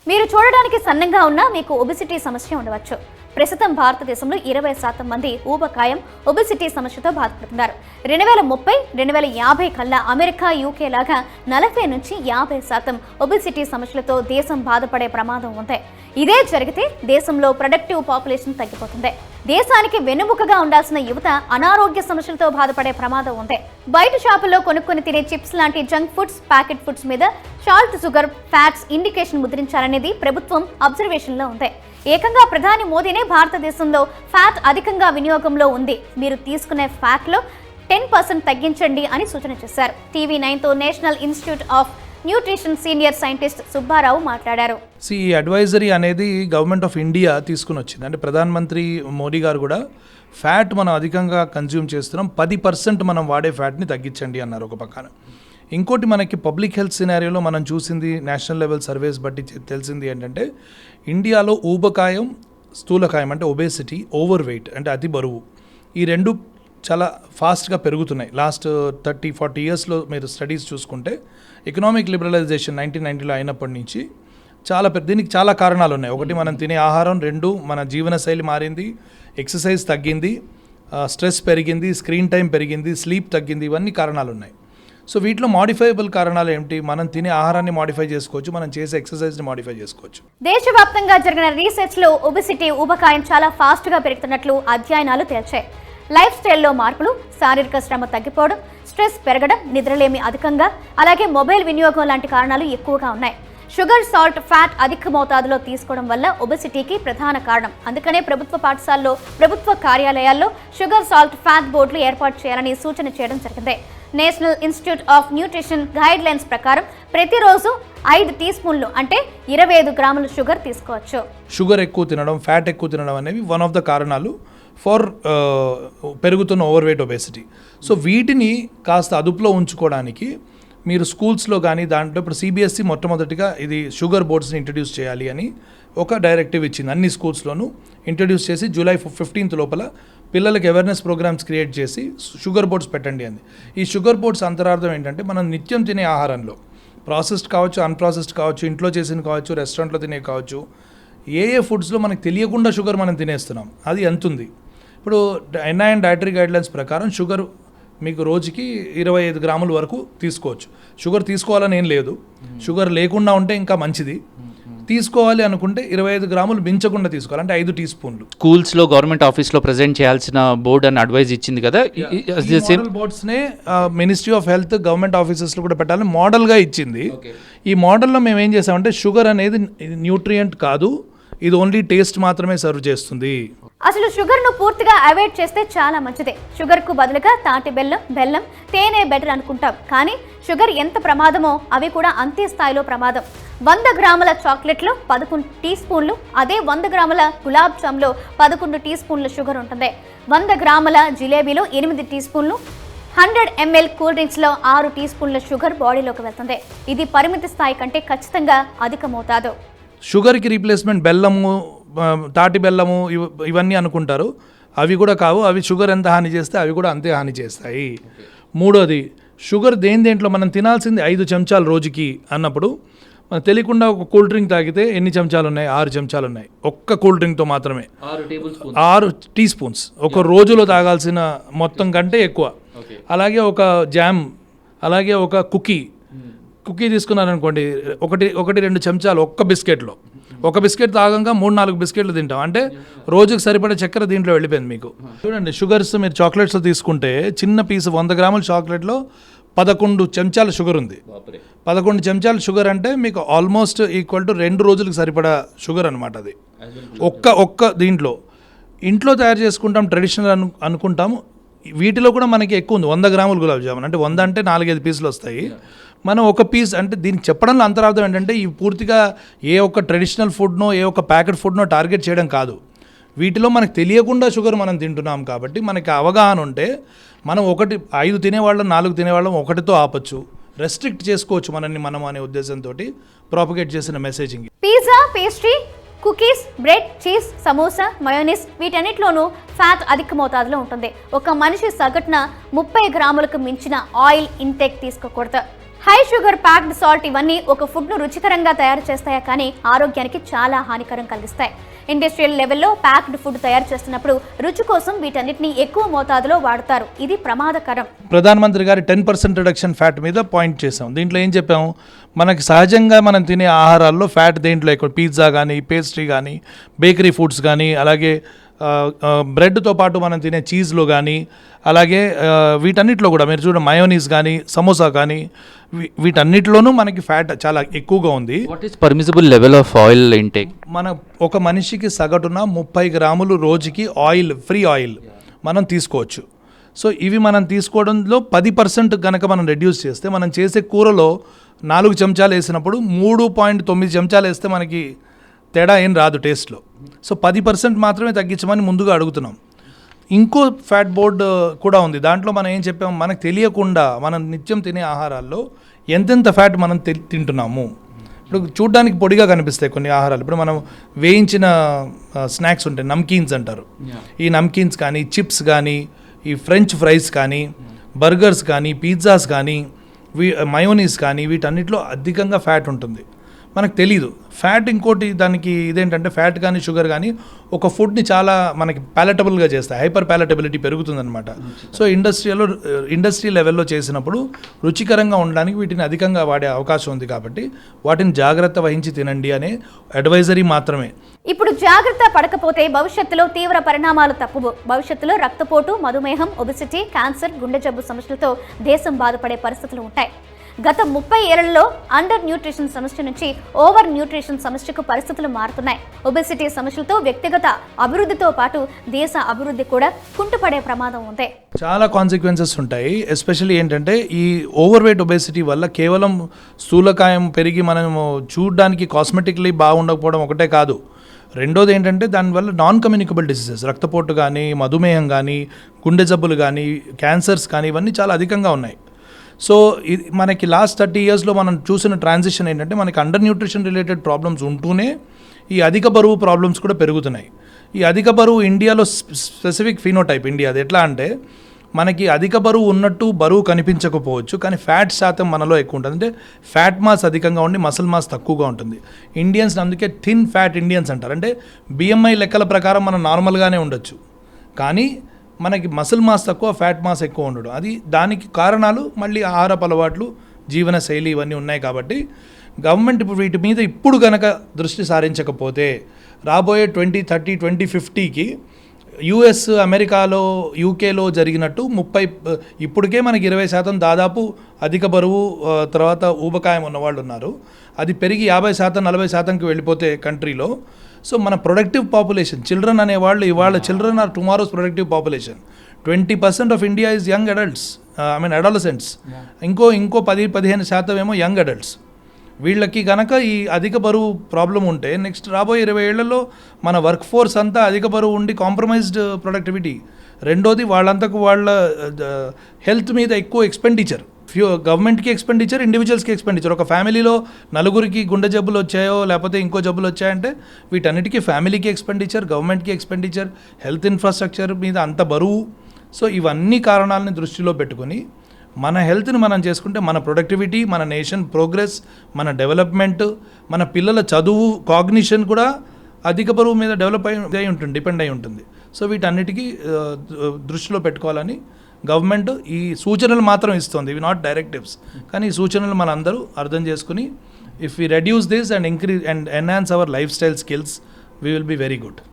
మీరు చూడడానికి సన్నంగా ఉన్నా మీకు ఒబెసిటీ సమస్య ఉండవచ్చు. ప్రస్తుతం భారతదేశంలో 20% మంది ఊబకాయం ఒబెసిటీ సమస్యతో బాధపడుతున్నారు. 2030, 2050 కల్లా అమెరికా, యూకే లాగా 40 నుంచి 50% ఒబెసిటీ సమస్యలతో దేశం బాధపడే ప్రమాదం ఉంది. ఇదే జరిగితే దేశంలో ప్రొడక్టివ్ పాపులేషన్ తగ్గిపోతుంది. దేశానికి వెన్నుముకగా ఉండాల్సిన యువత అనారోగ్య సమస్యలతో బాధపడే ప్రమాదం ఉంది. బయట షాపుల్లో కొనుక్కొని తినే చిప్స్ లాంటి జంక్ ఫుడ్స్, ప్యాకెట్ ఫుడ్స్ మీద సాల్ట్, షుగర్, ఫ్యాట్స్ ఇండికేషన్ ముద్రించాలనేది ప్రభుత్వం అబ్జర్వేషన్లో ఉంది. ఏకంగా ప్రధాని మోదీనే భారతదేశంలో ఫ్యాట్ అధికంగా వినియోగంలో ఉంది, మీరు తీసుకునే ఫ్యాట్లో 10% తగ్గించండి అని సూచన చేశారు. TV9తో national institute of nutrition senior scientist Subbarao మాట్లాడారు. ఈ అడ్వైజరీ అనేది గవర్నమెంట్ ఆఫ్ ఇండియా తీసుకుని వచ్చింది. అంటే ప్రధానమంత్రి మోడీ గారు కూడా ఫ్యాట్ మనం అధికంగా కన్జ్యూమ్ చేస్తున్నాం, 10% మనం వాడే ఫ్యాట్ని తగ్గించండి అన్నారు ఒక పక్కన. ఇంకోటి మనకి పబ్లిక్ హెల్త్ సినారియోలో మనం చూసింది, నేషనల్ లెవెల్ సర్వేస్ బట్టి తెలిసింది ఏంటంటే ఇండియాలో ఊబకాయం, స్థూలకాయం అంటే ఒబేసిటీ, ఓవర్ వెయిట్ అంటే అతి బరువు, ఈ రెండు చాలా ఫాస్ట్గా పెరుగుతున్నాయి. లాస్ట్ 30-40 ఇయర్స్లో మీరు స్టడీస్ చూసుకుంటే ఎకనామిక్ లిబరలైజేషన్ 1990లో అయినప్పటి నుంచి దీనికి చాలా కారణాలు ఉన్నాయి. ఒకటి మనం తినే ఆహారం, రెండు మన జీవనశైలి మారింది, ఎక్సర్సైజ్ తగ్గింది, స్ట్రెస్ పెరిగింది, స్క్రీన్ టైం పెరిగింది, స్లీప్ తగ్గింది, ఇవన్నీ కారణాలు ఉన్నాయి. సో వీటిలో మాడిఫైబుల్ కారణాలు ఏమిటి? మనం తినే ఆహారాన్ని మాడిఫై చేసుకోవచ్చు, మనం చేసే ఎక్సర్సైజ్ని మాడిఫై చేసుకోవచ్చు. దేశవ్యాప్తంగా జరిగిన రీసెర్చ్లో ఒబెసిటీ, ఊబకాయం చాలా ఫాస్ట్గా పెరుగుతున్నట్లు అధ్యయనాలు తేల్చాయి. లైఫ్ స్టైల్లో మార్పులు, శారీరక శ్రమ తగ్గిపోవడం, స్ట్రెస్ పెరగడం, నిద్రలేమి అధికంగా, అలాగే మొబైల్ వినియోగం లాంటి కారణాలు ఎక్కువగా ఉన్నాయి. షుగర్, సాల్ట్, ఫ్యాట్ అధిక మోతాదులో తీసుకోవడం వల్ల ఒబెసిటీకి ప్రధాన కారణం. అందుకనే ప్రభుత్వ పాఠశాలలో, ప్రభుత్వ కార్యాలయాల్లో షుగర్, సాల్ట్, ఫ్యాట్ బోర్డులు ఏర్పాటు చేయాలని సూచన చేయడం జరిగింది. National institute of nutrition guide lines ప్రకారం ప్రతిరోజు 5 టీ స్పూన్లు అంటే 25 గ్రాముల షుగర్ తీసుకోవచ్చు. షుగర్ ఎక్కువ తినడం, ఫ్యాట్ ఎక్కువ తినడం అనేవి వన్ ఆఫ్ ద కారణాలు ఫర్ పెరుగుతున్న ఓవర్ వెయిట్ ఒబేసిటీ. సో వీటిని కాస్త అదుపులో ఉంచుకోవడానికి మీరు స్కూల్స్లో కానీ దాంట్లో ఇప్పుడు CBSE మొట్టమొదటిగా ఇది షుగర్ బోర్డ్స్ని ఇంట్రడ్యూస్ చేయాలి అని ఒక డైరెక్టివ్ ఇచ్చింది. అన్ని స్కూల్స్లోనూ ఇంట్రడ్యూస్ చేసి జూలై 15 లోపల పిల్లలకి అవేర్నెస్ ప్రోగ్రామ్స్ క్రియేట్ చేసి షుగర్ బోర్డ్స్ పెట్టండి అంది. ఈ షుగర్ బోర్డ్స్ అంతరార్థం ఏంటంటే మనం నిత్యం తినే ఆహారంలో ప్రాసెస్డ్ కావచ్చు, అన్ప్రాసెస్డ్ కావచ్చు, ఇంట్లో చేసిన కావచ్చు, రెస్టారెంట్లో తినే కావచ్చు, ఏ ఫుడ్స్లో మనకు తెలియకుండా షుగర్ మనం తినేస్తున్నాం, అది ఎంత ఉంది. ఇప్పుడు NIN డైటరీ గైడ్లైన్స్ ప్రకారం షుగర్ మీకు రోజుకి 25 గ్రాముల వరకు తీసుకోవచ్చు. షుగర్ తీసుకోవాలని ఏం లేదు, షుగర్ లేకుండా ఉంటే ఇంకా మంచిది. తీసుకోవాలి అనుకుంటే 25 గ్రాములు మించకుండా తీసుకోవాలి, అంటే 5 టీ స్పూన్లు. స్కూల్స్లో, గవర్నమెంట్ ఆఫీస్లో ప్రజెంట్ చేయాల్సిన బోర్డ్ అని అడ్వైజ్ ఇచ్చింది కదా, బోర్డ్స్నే మినిస్ట్రీ ఆఫ్ హెల్త్ గవర్నమెంట్ ఆఫీసెస్లో కూడా పెట్టాలని మోడల్గా ఇచ్చింది. ఈ మోడల్లో మేము ఏం చేసామంటే షుగర్ అనేది న్యూట్రియంట్ కాదు, ఇది ఓన్లీ టేస్ట్ మాత్రమే సర్వ్ చేస్తుంది. అసలు షుగర్ను పూర్తిగా అవాయిడ్ చేస్తే చాలా మంచిదే. షుగర్కు బదులుగా తాటి బెల్లం, తేనె బెటర్ అనుకుంటాం, కానీ షుగర్ ఎంత ప్రమాదమో అవి కూడా అంతే స్థాయిలో ప్రమాదం. 100 గ్రాముల చాక్లెట్లో 11 టీ స్పూన్లు, అదే 100 గ్రాముల గులాబ్ జామ్లో 11 టీ స్పూన్ల షుగర్ ఉంటుంది. 100 గ్రాముల జిలేబీలో 8 టీ స్పూన్లు, 100 ml కూల్ డ్రింక్స్లో 6 టీ స్పూన్ల షుగర్ బాడీలోకి వెళ్తుంది. ఇది పరిమితి స్థాయి కంటే ఖచ్చితంగా అధిక మోతాదు. షుగర్కి రీప్లేస్మెంట్ బెల్లము, తాటి బెల్లము ఇవన్నీ అనుకుంటారు, అవి కూడా కావు. అవి షుగర్ ఎంత హాని చేస్తే అవి కూడా అంతే హాని చేస్తాయి. మూడోది, షుగర్ దేంట్లో మనం తినాల్సింది 5 చెంచాలు రోజుకి అన్నప్పుడు మనం తెలియకుండా ఒక కూల్ డ్రింక్ తాగితే ఎన్ని చెంచాలు ఉన్నాయి? 6 చెంచాలు ఉన్నాయి. ఒక్క కూల్ డ్రింక్తో మాత్రమే 6 టీ స్పూన్స్ ఒక రోజులో తాగాల్సిన మొత్తం కంటే ఎక్కువ. అలాగే ఒక జామ్, అలాగే ఒక కుకీ తీసుకున్నారనుకోండి, 1-2 చెంచాలు ఒక్క బిస్కెట్లో. ఒక బిస్కెట్ తాగంగా 3-4 బిస్కెట్లు తింటాం, అంటే రోజుకి సరిపడే చక్కెర దీంట్లో వెళ్ళిపోయింది మీకు. చూడండి, షుగర్స్ మీరు చాక్లెట్స్లో తీసుకుంటే చిన్న పీస్ 100 గ్రాముల చాక్లెట్లో 11 చెంచాల షుగర్ ఉంది. 11 చెంచాల షుగర్ అంటే మీకు ఆల్మోస్ట్ ఈక్వల్ టు 2 రోజులకు సరిపడా షుగర్ అనమాట. అది ఒక్క దీంట్లో. ఇంట్లో తయారు చేసుకుంటాం, ట్రెడిషనల్ అనుకుంటాము, వీటిలో కూడా మనకి ఎక్కువ ఉంది. 100 గ్రాముల గులాబ్ జామున్ అంటే 100 అంటే 4-5 పీసులు వస్తాయి. మనం ఒక పీస్ అంటే దీనికి చెప్పడంలో అంతరార్థం ఏంటంటే ఈ పూర్తిగా ఏ ఒక్క ట్రెడిషనల్ ఫుడ్నో, ఏ ఒక్క ప్యాకెట్ ఫుడ్నో టార్గెట్ చేయడం కాదు. వీటిలో మనకు తెలియకుండా షుగర్ మనం తింటున్నాం కాబట్టి మనకి అవగాహన ఉంటే మనం 5 తినేవాళ్ళం, 4 తినేవాళ్ళం 1తో ఆపచ్చు, రెస్ట్రిక్ట్ చేసుకోవచ్చు మనల్ని మనం అనే ఉద్దేశంతో ప్రాపగేట్ చేసిన messaging. Pizza, pastry, cookies, bread, cheese, samosa, mayonnaise వీటన్నిటిలోనూ ఫ్యాట్ అధిక మోతాదులో ఉంటుంది. ఒక మనిషి సగటున 30 గ్రాములకు మించిన ఆయిల్ ఇంటేక్ తీసుకోకూడదు. హై షుగర్ ప్యాక్డ్ సాల్ట్ ఇవన్నీ ఒక ఫుడ్ను రుచికరంగా తయారు చేస్తాయా కానీ ఆరోగ్యానికి చాలా హానికరం కలిగిస్తాయి. ఇండస్ట్రియల్ లెవెల్లో ప్యాక్డ్ ఫుడ్ తయారు చేస్తున్నప్పుడు రుచి కోసం వీటన్నిటిని ఎక్కువ మోతాదులో వాడతారు. ఇది ప్రమాదకరం. ప్రధానమంత్రి గారి 10% రిడక్షన్ ఫ్యాట్ మీద పాయింట్ చేసాం. దీంట్లో ఏం చెప్పాము, మనకి సహజంగా మనం తినే ఆహారాల్లో ఫ్యాట్ దేంట్లో ఎక్కువ, పిజ్జా కానీ, పేస్ట్రీ కానీ, బేకరీ ఫుడ్స్ కానీ, అలాగే బ్రెడ్తో పాటు మనం తినే చీజ్లో కానీ, అలాగే వీటన్నిటిలో కూడా మీరు చూడండి మయోనీస్ కానీ, సమోసా కానీ, వీటన్నిటిలోనూ మనకి ఫ్యాట్ చాలా ఎక్కువగా ఉంది. What is permissible level of oil intake? మన ఒక మనిషికి సగటున 30 గ్రాములు రోజుకి ఆయిల్, ఫ్రీ ఆయిల్ మనం తీసుకోవచ్చు. సో ఇవి మనం తీసుకోవడంలో 10% కనుక మనం రెడ్యూస్ చేస్తే, మనం చేసే కూరలో 4 చెంచాలు వేసినప్పుడు 3.9 చెంచాలు వేస్తే మనకి తేడా ఏం రాదు టేస్ట్లో. సో 10% మాత్రమే తగ్గించమని ముందుగా అడుగుతున్నాం. ఇంకో ఫ్యాట్ బోర్డ్ కూడా ఉంది. దాంట్లో మనం ఏం చెప్పాము, మనకు తెలియకుండా మనం నిత్యం తినే ఆహారాల్లో ఎంతెంత ఫ్యాట్ మనం తింటున్నాము. ఇప్పుడు చూడ్డానికి పొడిగా కనిపిస్తాయి కొన్ని ఆహారాలు. ఇప్పుడు మనం వేయించిన స్నాక్స్ ఉంటాయి, నమ్కీన్స్ అంటారు. ఈ నమ్కీన్స్ కానీ, చిప్స్ కానీ, ఈ ఫ్రెంచ్ ఫ్రైస్ కానీ, బర్గర్స్ కానీ, పిజ్జాస్ కానీ, మయోనీస్ కానీ, వీటన్నిటిలో అధికంగా ఫ్యాట్ ఉంటుంది. మనకు తెలీదు. ఫ్యాట్ ఇంకోటి దానికి ఇదేంటంటే, ఫ్యాట్ కానీ షుగర్ కానీ ఒక ఫుడ్ని చాలా మనకి ప్యాలటబుల్గా చేస్తాయి. హైపర్ ప్యాలటబిలిటీ పెరుగుతుందన్నమాట. సో ఇండస్ట్రీ లెవెల్లో చేసినప్పుడు రుచికరంగా ఉండడానికి వీటిని అధికంగా వాడే అవకాశం ఉంది. కాబట్టి వాటిని జాగ్రత్త వహించి తినండి అనే అడ్వైజరీ మాత్రమే. ఇప్పుడు జాగ్రత్త పడకపోతే భవిష్యత్తులో తీవ్ర పరిణామాలు తప్పవు. భవిష్యత్తులో రక్తపోటు, మధుమేహం, ఒబెసిటీ, క్యాన్సర్, గుండె జబ్బు సమస్యలతో దేశం బాధపడే పరిస్థితులు ఉంటాయి. గత 30 ఏళ్లలో అండర్ న్యూట్రిషన్ సమస్య నుంచి ఓవర్ న్యూట్రిషన్ సమస్యకు పరిస్థితులు మారుతున్నాయి. ఒబెసిటీ సమస్యలతో వ్యక్తిగత అభివృద్ధితో పాటు దేశ అభివృద్ధి కూడా కుంటుపడే ప్రమాదం ఉంది. చాలా కాన్సిక్వెన్సెస్ ఉంటాయి. ఎస్పెషల్లీ ఏంటంటే, ఈ ఓవర్ వెయిట్ ఒబెసిటీ వల్ల కేవలం స్థూలకాయం పెరిగి మనము చూడడానికి కాస్మెటిక్లీ బాగుండకపోవడం ఒకటే కాదు. రెండోది ఏంటంటే, దానివల్ల నాన్ కమ్యూనికబుల్ డిసీజెస్, రక్తపోటు కానీ, మధుమేహం కానీ, గుండె జబ్బులు కానీ, క్యాన్సర్స్ కానీ, ఇవన్నీ చాలా అధికంగా ఉన్నాయి. సో మనకి లాస్ట్ 30 ఇయర్స్లో మనం చూసిన ట్రాన్సిషన్ ఏంటంటే, మనకి అండర్ న్యూట్రిషన్ రిలేటెడ్ ప్రాబ్లమ్స్ ఉంటూనే ఈ అధిక బరువు ప్రాబ్లమ్స్ కూడా పెరుగుతున్నాయి. ఈ అధిక బరువు ఇండియాలో స్పెసిఫిక్ ఫినోటైప్ ఇండియా. అది ఎట్లా అంటే, మనకి అధిక బరువు ఉన్నట్టు బరువు కనిపించకపోవచ్చు, కానీ ఫ్యాట్ శాతం మనలో ఎక్కువ ఉంటుంది. అంటే ఫ్యాట్ మాస్ అధికంగా ఉండి మసిల్ మాస్ తక్కువగా ఉంటుంది. ఇండియన్స్ అందుకే థిన్ ఫ్యాట్ ఇండియన్స్ అంటారు. అంటే BMI లెక్కల ప్రకారం మనం నార్మల్గానే ఉండొచ్చు, కానీ మనకి మసిల్ మాస్ తక్కువ, ఫ్యాట్ మాస్ ఎక్కువ ఉండడం. అది దానికి కారణాలు మళ్ళీ ఆహారపు అలవాట్లు, జీవన శైలి ఇవన్నీ ఉన్నాయి. కాబట్టి గవర్నమెంట్ ఇప్పుడు వీటి మీద ఇప్పుడు కనుక దృష్టి సారించకపోతే రాబోయే 2030, 2050కి US, అమెరికాలో, UKలో జరిగినట్టు ఇప్పటికే మనకి 20% దాదాపు అధిక బరువు తర్వాత ఊబకాయం ఉన్నవాళ్ళు ఉన్నారు. అది పెరిగి 50%, 40%కి వెళ్ళిపోతే కంట్రీలో, సో మన ప్రొడక్టివ్ పాపులేషన్, చిల్డ్రన్ అనేవాళ్ళు ఇవాళ children are tomorrow's productive population. 20% of India is young adults, adolescents. ఇంకో 10-15% ఏమో యంగ్ అడల్ట్స్. వీళ్ళకి కనుక ఈ అధిక బరువు ప్రాబ్లం ఉంటే నెక్స్ట్ రాబోయే 20 ఏళ్లలో మన వర్క్ ఫోర్స్ అంతా అధిక బరువు ఉండి కాంప్రమైజ్డ్ ప్రొడక్టివిటీ. రెండోది వాళ్ళంతకు వాళ్ళ హెల్త్ మీద ఎక్కువ ఎక్స్పెండిచర్, గవర్నమెంట్కి ఎక్స్పెండిచర్, ఇండివిజువల్స్కి ఎక్స్పెండిచర్. ఒక ఫ్యామిలీలో 4 గుండె జబ్బులు వచ్చాయో లేకపోతే ఇంకో జబ్బులు వచ్చాయంటే వీటన్నిటికీ ఫ్యామిలీకి ఎక్స్పెండిచర్, గవర్నమెంట్కి ఎక్స్పెండిచర్, హెల్త్ ఇన్ఫ్రాస్ట్రక్చర్ మీద అంత బరువు. సో ఇవన్నీ కారణాలని దృష్టిలో పెట్టుకొని మన హెల్త్ని మనం చేసుకుంటే మన ప్రొడక్టివిటీ, మన నేషన్ ప్రోగ్రెస్, మన డెవలప్మెంట్, మన పిల్లల చదువు, కాగ్నిషన్ కూడా అధిక బరువు మీద డిపెండ్ అయి ఉంటుంది. సో వీటన్నిటికీ దృష్టిలో పెట్టుకోవాలని గవర్నమెంట్ ఈ సూచనలు మాత్రం ఇస్తుంది. ఇవి నాట్ డైరెక్టివ్స్, కానీ ఈ సూచనలు మన అందరూ అర్థం చేసుకుని if we reduce this and increase and enhance our life style skills, we will be very good.